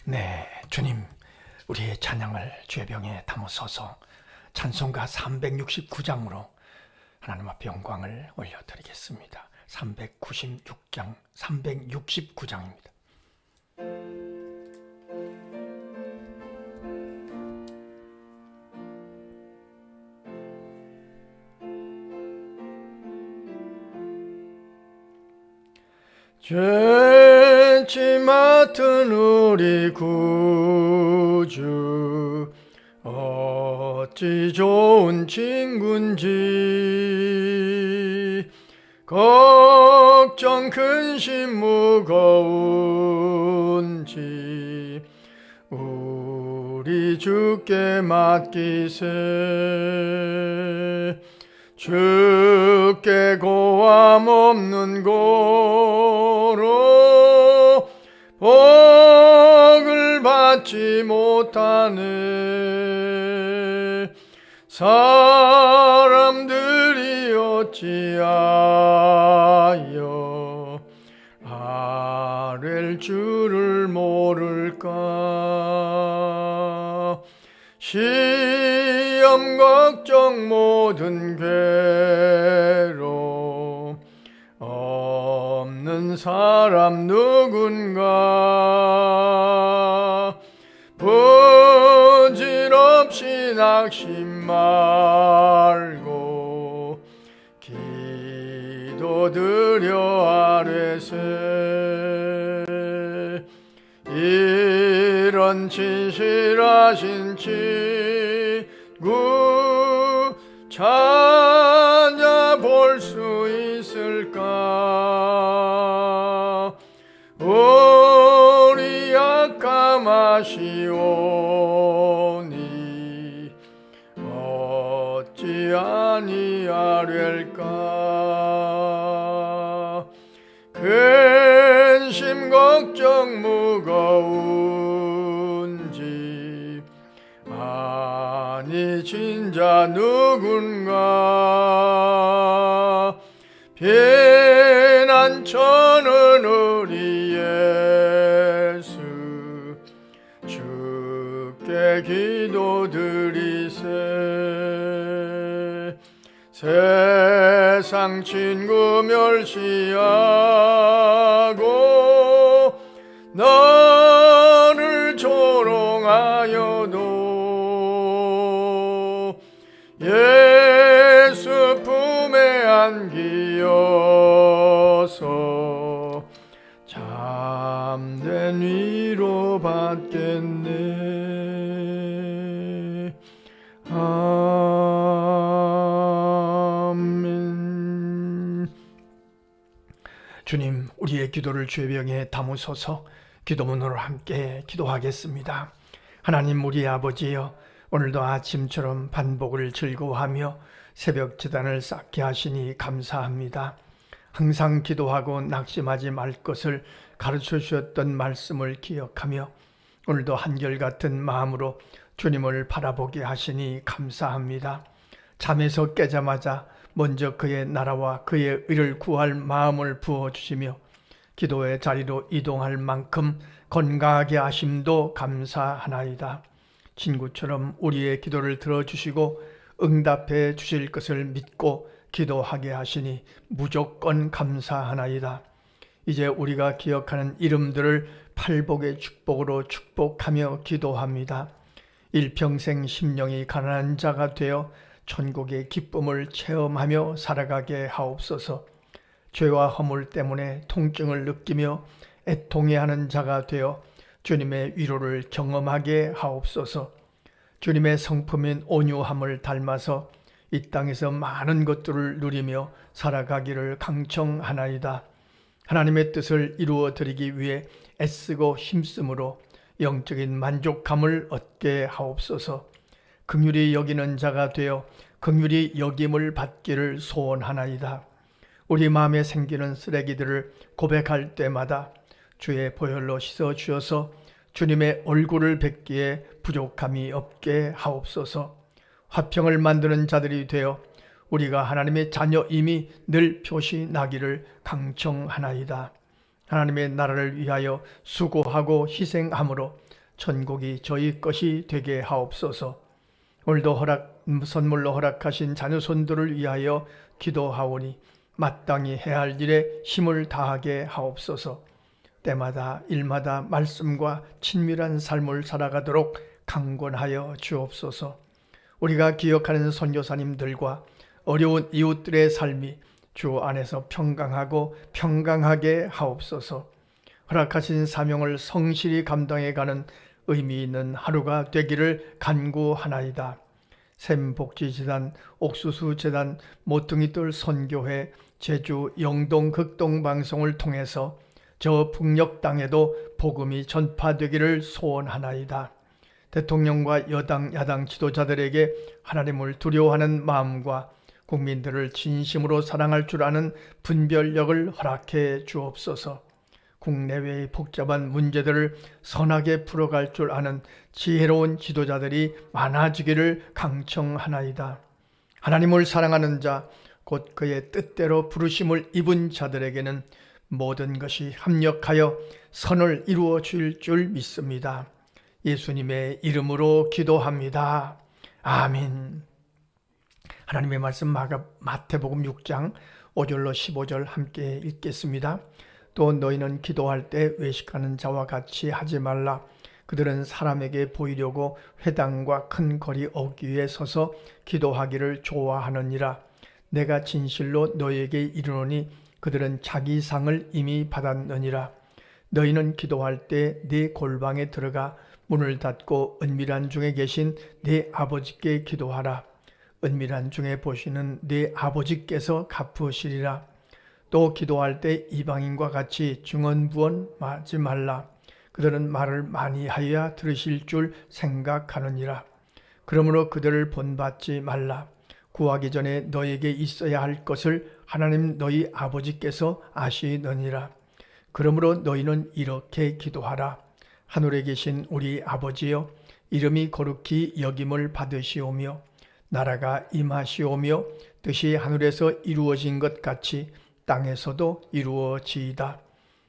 네, 주님, 우리의 찬양을 죄병에 담으소서. 찬송가 369장으로 하나님 앞에 영광을 올려드리겠습니다. 369장입니다. 죄짐 맡은 우리 구주 어찌 좋은 친군지, 걱정 근심 무거운지 우리 주께 맡기세. 주께 고함 없는 고로 복을 받지 못하네. 사람들이 어찌하여 아랠 줄을 모를까. 시험 걱정 모든 괴로움 없는 사람 누군가. 부질없이 낙심 말고 기도드려 아뢰세. 이런 진실하신 친구 찾아볼 수 있을까. 우리 약함하시오니 어찌 아니하랴까. 근심 걱정 무거운지 아니 진자 누군가. 피난처는 우리 예수 주께 기도드리세. 세상 친구 멸시하고 너를 조롱하여도 예수 품에 안기어서 참된 위로 받겠네. 아멘. 주님, 우리의 기도를 죄병에 담으소서. 기도문으로 함께 기도하겠습니다. 하나님 우리 아버지여, 오늘도 아침처럼 반복을 즐거워하며 새벽 제단을 쌓게 하시니 감사합니다. 항상 기도하고 낙심하지 말 것을 가르쳐 주셨던 말씀을 기억하며 오늘도 한결같은 마음으로 주님을 바라보게 하시니 감사합니다. 잠에서 깨자마자 먼저 그의 나라와 그의 의를 구할 마음을 부어주시며 기도의 자리로 이동할 만큼 건강하게 하심도 감사하나이다. 친구처럼 우리의 기도를 들어주시고 응답해 주실 것을 믿고 기도하게 하시니 무조건 감사하나이다. 이제 우리가 기억하는 이름들을 팔복의 축복으로 축복하며 기도합니다. 일평생 심령이 가난한 자가 되어 천국의 기쁨을 체험하며 살아가게 하옵소서. 죄와 허물 때문에 통증을 느끼며 애통해하는 자가 되어 주님의 위로를 경험하게 하옵소서. 주님의 성품인 온유함을 닮아서 이 땅에서 많은 것들을 누리며 살아가기를 강청하나이다. 하나님의 뜻을 이루어 드리기 위해 애쓰고 힘쓰므로 영적인 만족감을 얻게 하옵소서. 긍휼히 여기는 자가 되어 긍휼히 여김을 받기를 소원하나이다. 우리 마음에 생기는 쓰레기들을 고백할 때마다 주의 보혈로 씻어 주셔서 주님의 얼굴을 뵙기에 부족함이 없게 하옵소서. 화평을 만드는 자들이 되어 우리가 하나님의 자녀임이 늘 표시 나기를 강청하나이다. 하나님의 나라를 위하여 수고하고 희생함으로 천국이 저희 것이 되게 하옵소서. 오늘도 선물로 허락하신 자녀손들을 위하여 기도하오니 마땅히 해야 할 일에 힘을 다하게 하옵소서. 때마다 일마다 말씀과 친밀한 삶을 살아가도록 강권하여 주옵소서. 우리가 기억하는 선교사님들과 어려운 이웃들의 삶이 주 안에서 평강하고 평강하게 하옵소서. 허락하신 사명을 성실히 감당해가는 의미 있는 하루가 되기를 간구하나이다. 샘복지재단, 옥수수재단, 모퉁이돌 선교회, 제주 영동 극동방송을 통해서 저 북녘 땅에도 복음이 전파되기를 소원하나이다. 대통령과 여당, 야당 지도자들에게 하나님을 두려워하는 마음과 국민들을 진심으로 사랑할 줄 아는 분별력을 허락해 주옵소서. 국내외의 복잡한 문제들을 선하게 풀어갈 줄 아는 지혜로운 지도자들이 많아지기를 강청하나이다. 하나님을 사랑하는 자, 곧 그의 뜻대로 부르심을 입은 자들에게는 모든 것이 합력하여 선을 이루어 줄 믿습니다. 예수님의 이름으로 기도합니다. 아멘. 하나님의 말씀 마태복음 6장 5절로 15절 함께 읽겠습니다. 또 너희는 기도할 때 외식하는 자와 같이 하지 말라. 그들은 사람에게 보이려고 회당과 큰 거리 어귀에 서서 기도하기를 좋아하느니라. 내가 진실로 너희에게 이르노니 그들은 자기 상을 이미 받았느니라. 너희는 기도할 때 네 골방에 들어가 문을 닫고 은밀한 중에 계신 네 아버지께 기도하라. 은밀한 중에 보시는 네 아버지께서 갚으시리라. 또 기도할 때 이방인과 같이 중언부언하지 말라. 그들은 말을 많이 하여야 들으실 줄 생각하느니라. 그러므로 그들을 본받지 말라. 구하기 전에 너에게 있어야 할 것을 하나님 너희 아버지께서 아시느니라. 그러므로 너희는 이렇게 기도하라. 하늘에 계신 우리 아버지여, 이름이 거룩히 여김을 받으시오며 나라가 임하시오며 뜻이 하늘에서 이루어진 것 같이 땅에서도 이루어지이다.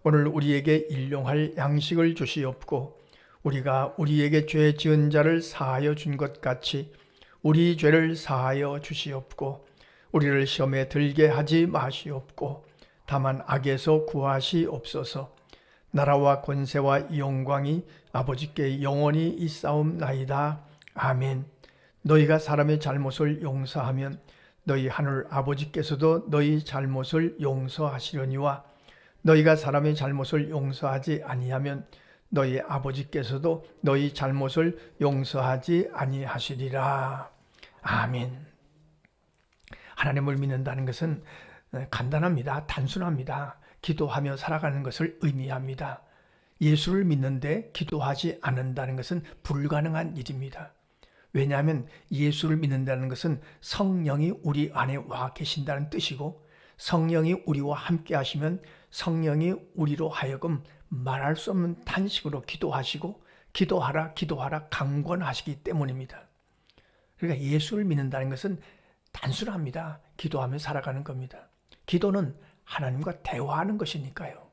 오늘 우리에게 일용할 양식을 주시옵고 우리가 우리에게 죄 지은 자를 사하여 준 것 같이 우리 죄를 사하여 주시옵고 우리를 시험에 들게 하지 마시옵고 다만 악에서 구하시옵소서. 나라와 권세와 영광이 아버지께 영원히 있사옵나이다. 아멘. 너희가 사람의 잘못을 용서하면 너희 하늘 아버지께서도 너희 잘못을 용서하시려니와 너희가 사람의 잘못을 용서하지 아니하면 너희 아버지께서도 너희 잘못을 용서하지 아니하시리라. 아멘. 하나님을 믿는다는 것은 간단합니다. 단순합니다. 기도하며 살아가는 것을 의미합니다. 예수를 믿는데 기도하지 않는다는 것은 불가능한 일입니다. 왜냐하면 예수를 믿는다는 것은 성령이 우리 안에 와 계신다는 뜻이고 성령이 우리와 함께 하시면 성령이 우리로 하여금 말할 수 없는 탄식으로 기도하시고 기도하라 기도하라 강권하시기 때문입니다. 그러니까 예수를 믿는다는 것은 단순합니다. 기도하며 살아가는 겁니다. 기도는 하나님과 대화하는 것이니까요.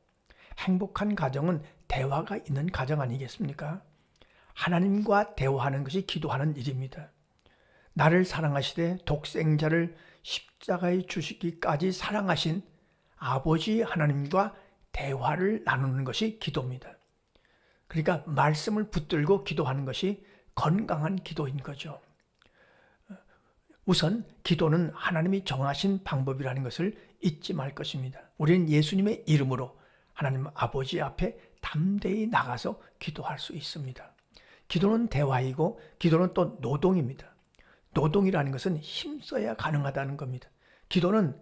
행복한 가정은 대화가 있는 가정 아니겠습니까? 하나님과 대화하는 것이 기도하는 일입니다. 나를 사랑하시되 독생자를 십자가에 주시기까지 사랑하신 아버지 하나님과 대화를 나누는 것이 기도입니다. 그러니까 말씀을 붙들고 기도하는 것이 건강한 기도인 거죠. 우선 기도는 하나님이 정하신 방법이라는 것을 잊지 말 것입니다. 우리는 예수님의 이름으로 하나님 아버지 앞에 담대히 나가서 기도할 수 있습니다. 기도는 대화이고 기도는 또 노동입니다. 노동이라는 것은 힘써야 가능하다는 겁니다. 기도는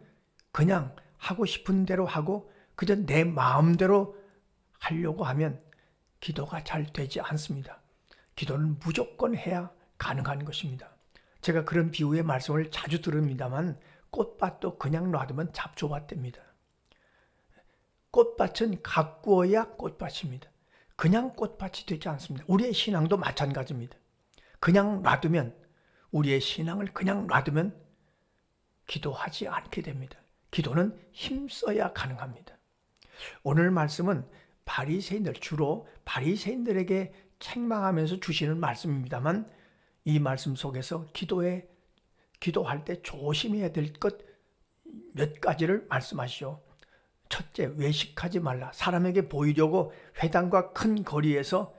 그냥 하고 싶은 대로 하고 그저 내 마음대로 하려고 하면 기도가 잘 되지 않습니다. 기도는 무조건 해야 가능한 것입니다. 제가 그런 비유의 말씀을 자주 들읍니다만 꽃밭도 그냥 놔두면 잡초밭 됩니다. 꽃밭은 가꾸어야 꽃밭입니다. 그냥 꽃밭이 되지 않습니다. 우리의 신앙도 마찬가지입니다. 그냥 놔두면 우리의 신앙을 그냥 놔두면 기도하지 않게 됩니다. 기도는 힘써야 가능합니다. 오늘 말씀은 바리새인들, 주로 바리새인들에게 책망하면서 주시는 말씀입니다만, 이 말씀 속에서 기도할 때 조심해야 될 것 몇 가지를 말씀하시죠. 첫째, 외식하지 말라. 사람에게 보이려고 회당과 큰 거리에서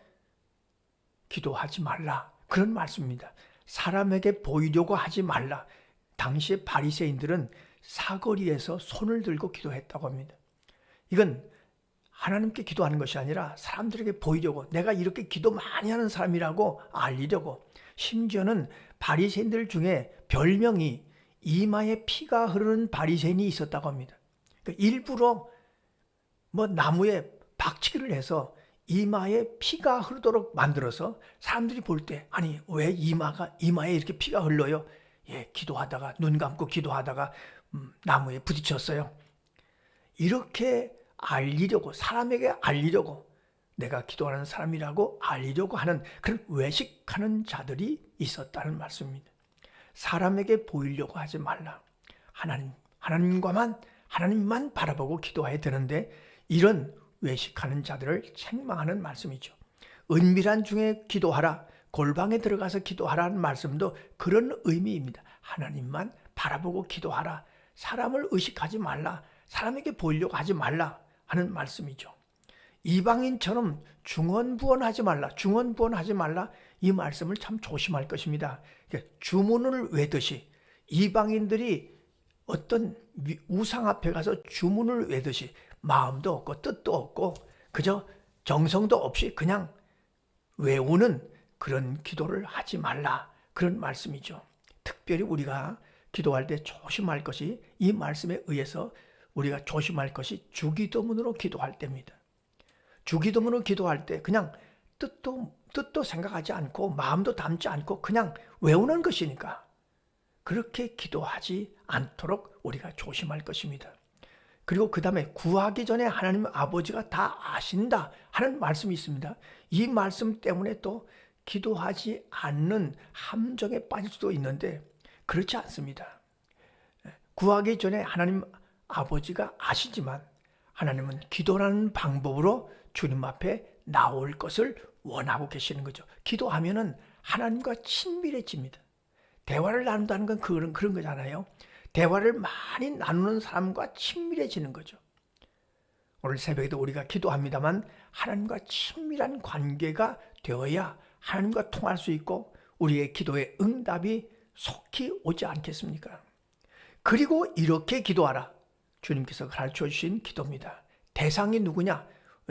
기도하지 말라. 그런 말씀입니다. 사람에게 보이려고 하지 말라. 당시의 바리새인들은 사거리에서 손을 들고 기도했다고 합니다. 이건 하나님께 기도하는 것이 아니라 사람들에게 보이려고, 내가 이렇게 기도 많이 하는 사람이라고 알리려고. 심지어는 바리새인들 중에 별명이 이마에 피가 흐르는 바리새인이 있었다고 합니다. 그러니까 일부러 나무에 박치기를 해서 이마에 피가 흐르도록 만들어서 사람들이 볼 때, 아니 왜 이마에 이렇게 피가 흘러요? 예, 기도하다가, 눈 감고 기도하다가 나무에 부딪혔어요. 이렇게 알리려고, 사람에게 알리려고, 내가 기도하는 사람이라고 알리려고 하는 그런 외식하는 자들이 있었다는 말씀입니다. 사람에게 보이려고 하지 말라. 하나님만 바라보고 기도해야 되는데, 이런 외식하는 자들을 책망하는 말씀이죠. 은밀한 중에 기도하라, 골방에 들어가서 기도하라는 말씀도 그런 의미입니다. 하나님만 바라보고 기도하라, 사람을 의식하지 말라, 사람에게 보이려고 하지 말라 하는 말씀이죠. 이방인처럼 중언부언하지 말라, 이 말씀을 참 조심할 것입니다. 주문을 외듯이, 이방인들이 어떤 우상 앞에 가서 주문을 외듯이 마음도 없고 뜻도 없고 그저 정성도 없이 그냥 외우는 그런 기도를 하지 말라, 그런 말씀이죠. 특별히 우리가 기도할 때 조심할 것이, 이 말씀에 의해서 우리가 조심할 것이 주기도문으로 기도할 때입니다. 주기도문으로 기도할 때 그냥 뜻도 생각하지 않고 마음도 담지 않고 그냥 외우는 것이니까 그렇게 기도하지 않도록 우리가 조심할 것입니다. 그리고 그 다음에 구하기 전에 하나님 아버지가 다 아신다 하는 말씀이 있습니다. 이 말씀 때문에 또 기도하지 않는 함정에 빠질 수도 있는데 그렇지 않습니다. 구하기 전에 하나님 아버지가 아시지만 하나님은 기도라는 방법으로 주님 앞에 나올 것을 원하고 계시는 거죠. 기도하면은 하나님과 친밀해집니다. 대화를 나눈다는 건 그런 거잖아요. 대화를 많이 나누는 사람과 친밀해지는 거죠. 오늘 새벽에도 우리가 기도합니다만 하나님과 친밀한 관계가 되어야 하나님과 통할 수 있고 우리의 기도의 응답이 속히 오지 않겠습니까? 그리고 이렇게 기도하라. 주님께서 가르쳐 주신 기도입니다. 대상이 누구냐?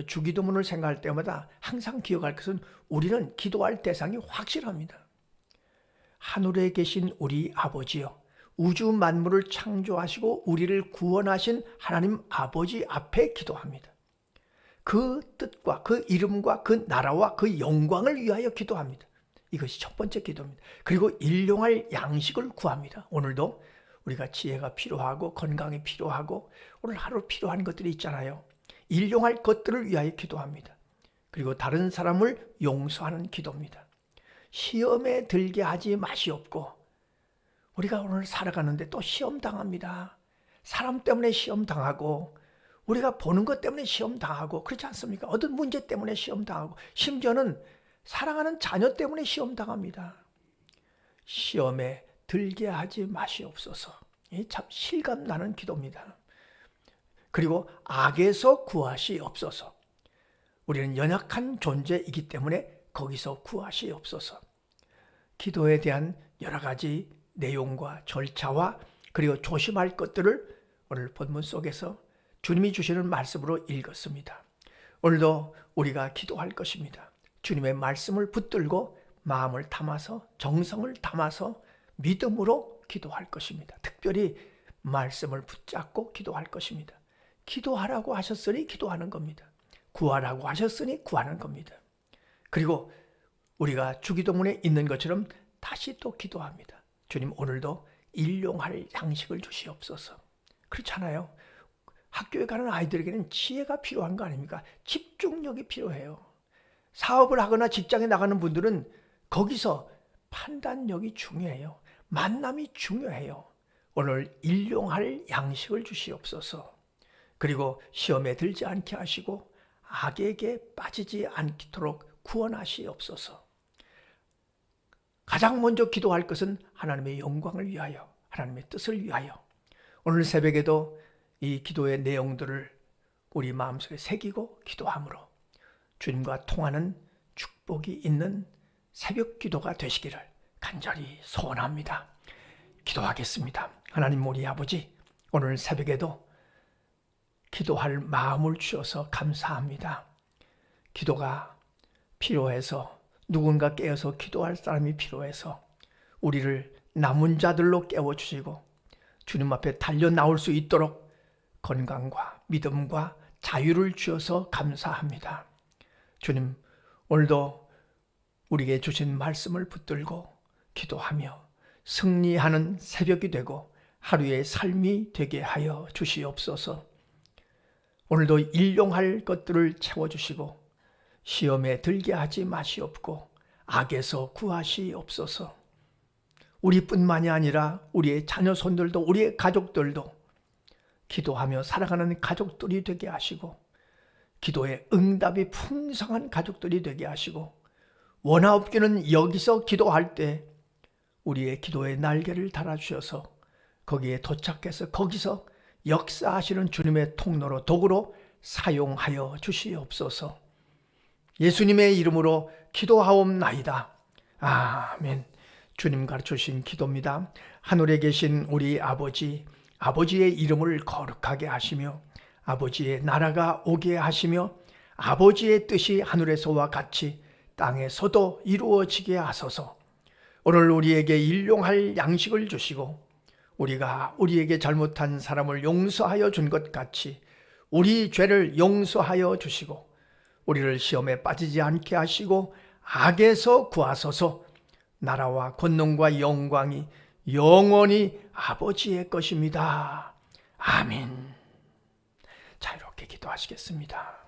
주기도문을 생각할 때마다 항상 기억할 것은 우리는 기도할 대상이 확실합니다. 하늘에 계신 우리 아버지여, 우주 만물을 창조하시고 우리를 구원하신 하나님 아버지 앞에 기도합니다. 그 뜻과 그 이름과 그 나라와 그 영광을 위하여 기도합니다. 이것이 첫 번째 기도입니다. 그리고 일용할 양식을 구합니다. 오늘도 우리가 지혜가 필요하고 건강이 필요하고 오늘 하루 필요한 것들이 있잖아요. 일용할 것들을 위하여 기도합니다. 그리고 다른 사람을 용서하는 기도입니다. 시험에 들게 하지 마시옵고, 우리가 오늘 살아가는데 또 시험 당합니다. 사람 때문에 시험 당하고 우리가 보는 것 때문에 시험 당하고 그렇지 않습니까? 어떤 문제 때문에 시험 당하고 심지어는 사랑하는 자녀 때문에 시험 당합니다. 시험에 들게 하지 마시옵소서. 이 참 실감 나는 기도입니다. 그리고 악에서 구하시옵소서. 우리는 연약한 존재이기 때문에 거기서 구하시옵소서. 기도에 대한 여러 가지 내용과 절차와 그리고 조심할 것들을 오늘 본문 속에서 주님이 주시는 말씀으로 읽었습니다. 오늘도 우리가 기도할 것입니다. 주님의 말씀을 붙들고 마음을 담아서 정성을 담아서 믿음으로 기도할 것입니다. 특별히 말씀을 붙잡고 기도할 것입니다. 기도하라고 하셨으니 기도하는 겁니다. 구하라고 하셨으니 구하는 겁니다. 그리고 우리가 주기도문에 있는 것처럼 다시 또 기도합니다. 주님, 오늘도 일용할 양식을 주시옵소서. 그렇잖아요. 학교에 가는 아이들에게는 지혜가 필요한 거 아닙니까? 집중력이 필요해요. 사업을 하거나 직장에 나가는 분들은 거기서 판단력이 중요해요. 만남이 중요해요. 오늘 일용할 양식을 주시옵소서. 그리고 시험에 들지 않게 하시고 악에게 빠지지 않도록 구원하시옵소서. 가장 먼저 기도할 것은 하나님의 영광을 위하여, 하나님의 뜻을 위하여. 오늘 새벽에도 이 기도의 내용들을 우리 마음속에 새기고 기도함으로 주님과 통하는 축복이 있는 새벽 기도가 되시기를 간절히 소원합니다. 기도하겠습니다. 하나님 우리 아버지, 오늘 새벽에도 기도할 마음을 주셔서 감사합니다. 기도가 필요해서, 누군가 깨어서 기도할 사람이 필요해서 우리를 남은 자들로 깨워주시고 주님 앞에 달려 나올 수 있도록 건강과 믿음과 자유를 주셔서 감사합니다. 주님, 오늘도 우리에게 주신 말씀을 붙들고 기도하며 승리하는 새벽이 되고 하루의 삶이 되게 하여 주시옵소서. 오늘도 일용할 것들을 채워주시고 시험에 들게 하지 마시옵고 악에서 구하시옵소서. 우리뿐만이 아니라 우리의 자녀손들도, 우리의 가족들도 기도하며 살아가는 가족들이 되게 하시고 기도의 응답이 풍성한 가족들이 되게 하시고 원하옵기는 여기서 기도할 때 우리의 기도의 날개를 달아주셔서 거기에 도착해서 거기서 역사하시는 주님의 통로로, 도구로 사용하여 주시옵소서. 예수님의 이름으로 기도하옵나이다. 아멘. 주님 가르쳐주신 기도입니다. 하늘에 계신 우리 아버지, 아버지의 이름을 거룩하게 하시며 아버지의 나라가 오게 하시며 아버지의 뜻이 하늘에서와 같이 땅에서도 이루어지게 하소서. 오늘 우리에게 일용할 양식을 주시고 우리가 우리에게 잘못한 사람을 용서하여 준 것 같이 우리 죄를 용서하여 주시고 우리를 시험에 빠지지 않게 하시고 악에서 구하소서. 나라와 권능과 영광이 영원히 아버지의 것입니다. 아멘. 자, 이렇게 기도하시겠습니다.